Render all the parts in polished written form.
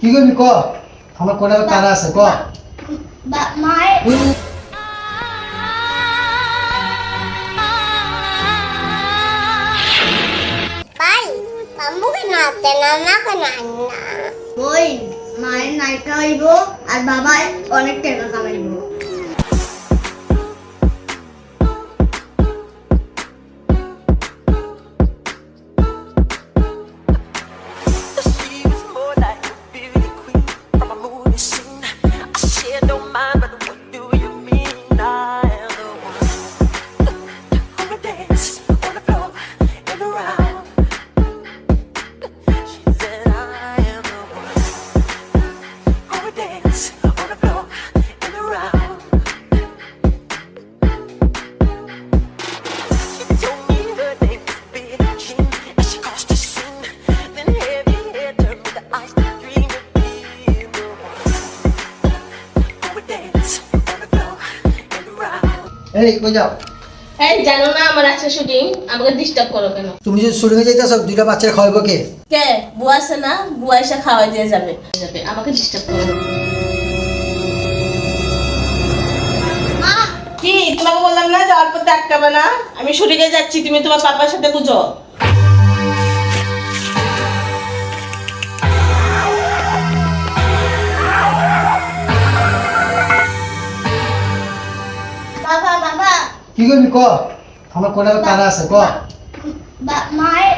কি করবি ক? আমার কোনে তারা আছে ক? মায়ের ভাই বাম্বুকে নাতে না না কেন না ওই মায়ের নায়িকা হইব আর বাবাই অনেক টাকা কামাইব। এই কই যাও? এই জানো না আমার আছে শুটিং, আমাকে ডিস্টার্ব করো কেন? তুমি যে শুরু হয়ে যাইতেছ দুইটা বাচ্চা খাওয়াবো কে? কে বুয়া আছে না, বুয়া এসে খাওয়াই দিয়ে যাবে যাবে, আমাকে ডিস্টার্ব করো না। মা কি তোমাকে বললাম না যে অল্প আটকাবে না, আমি শুটিং এ যাচ্ছি, তুমি তোমার পাপার সাথে বুঝো। বাবা বাবা কি করবি ক? আমার কোনে তারা আছে ক? মায়ের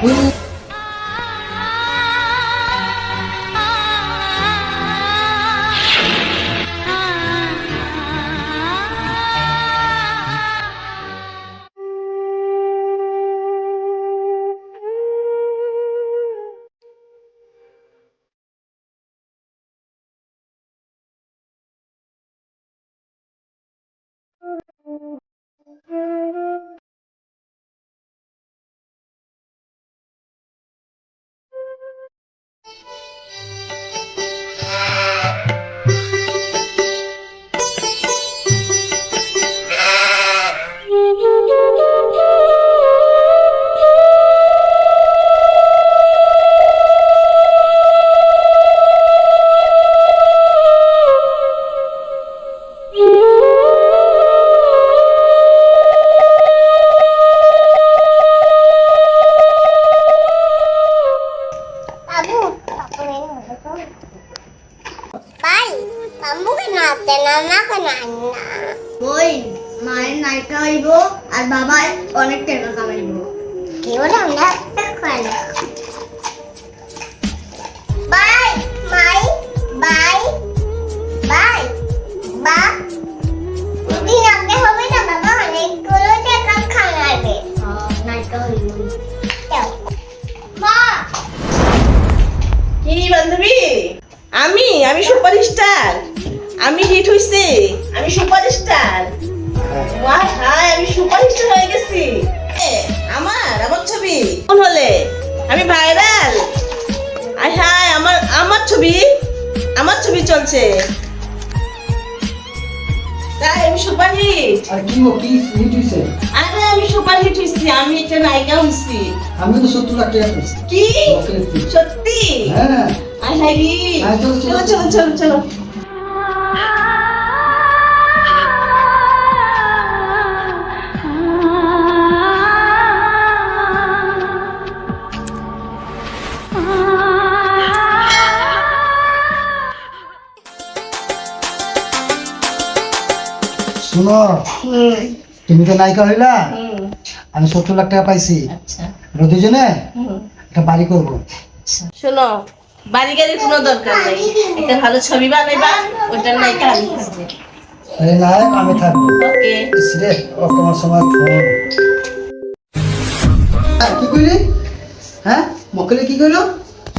ভাই বাম্বুকে নাতে না না কেন না ওই মায়ের নায়িকা হইব আর বাবাই অনেক টাকা কামাইব। কি বলে আমরা বাই মাই বাই বাই বা দিন আপনি হবে না বাবা, অনেকগুলো টাকা খাওয়াবে। নায়িকা হইব মা। কি বান্ধবী, আমি আমি সুপারস্টার, আমি হিট হইছে, আমি সুপারস্টার। ওয়াও হাই, আমি সুপারস্টার হয়ে গেছি। আমার ছবি কোন হলে আমি ভাইরাল। আয় হাই, আমার ছবি চলছে, তাই আমি সুপার হিট। আর কি ও কি হিট হইছে? আরে আমি সুপার হিট হইছি, আমি একটা নায়িকা হইছি। আমি তো 70 লাখ টাকা পেয়েছি। কি সত্যি? হ্যাঁ আয় হাই রে, হ্যাঁ, চলো, চলো চলো, চলো চলো চলো। শুনো, তুমি তো নায়িকা হইলা, হুম, আমি 70 লাখ টাকা পাইছি। আচ্ছা। আমরা দুজনে একটা বাড়ি করবো। শোনো, বাড়ি গাড়ির কোনো দরকার নেই, একটা ভালো ছবি বানাইবা, ওটার নায়িকা আমি থাকবো। আরে না, আমি থাকবো। ওকে। ইসরে তোমার সময় ফোন কি কইলি? হ্যাঁ মকলে কি কইলো?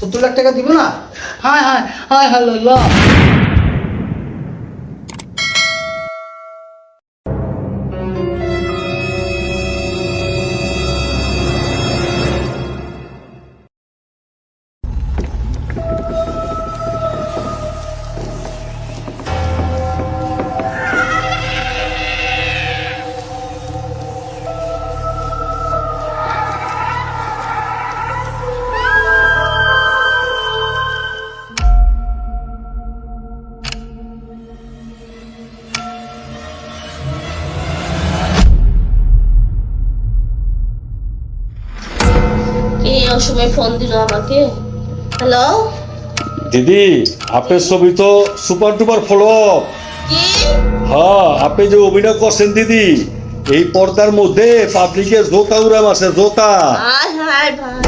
70 লাখ টাকা দিব না? হায় হায় হায় হাল্লা। সময় ফোন দিল আমাকে। হ্যালো, দিদি আপনার ছবি তো সুপার ডুপার ফ্লপ। কি? হ্যাঁ, আপনি যে অভিনয় করছেন দিদি, এই পর্দার মধ্যে পাবলিকের জোতা উড়াম আছে, জোতা। হায় হায় ভাই,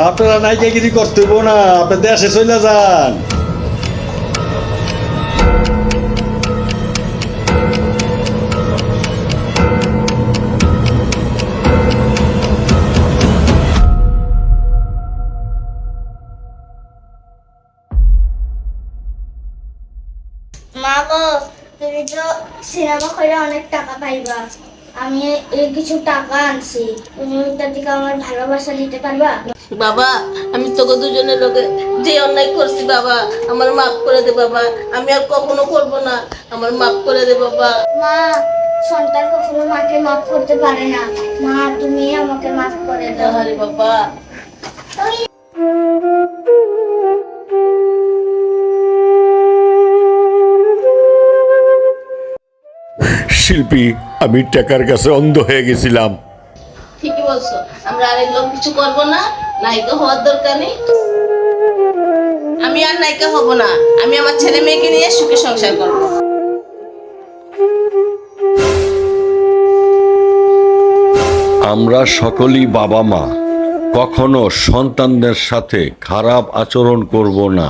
আপনারা নায়িকাগিরি করতে হইব না, আপনি দেশে চলে যান। মা গো, তুমি তো সিনেমা করে অনেক টাকা পাইবা। আমি এই কিছু টাকা আনছি, তুমি ওইটার দিকে আমার ভালোবাসা দিতে পারবা? বাবা আমি তোকে দুজনের লোকে যে অন্যায় করছি বাবা, আমার মাফ করে দে বাবা, আমি আর কখনো করব না, আমার মাফ করে দে বাবা। মা, সন্তান কখনো মাকে মাফ করতে পারে না। মা, তুমি আমাকে মাফ করে দাও। আরে বাবা, শিল্পী, আমি টাকার কাছে অন্ধ হয়ে গেছিলাম। ঠিকই বলছো, আমরা আরেক লোক কিছু করব না, নায়িকা হওয়ার দরকার নেই। আমি আর নায়িকা হব না, আমি আমার ছেলে মেয়েকে নিয়ে সুখে সংসার করব। আমরা সকলেই বাবা মা, কখনো সন্তানদের সাথে খারাপ আচরণ করব না।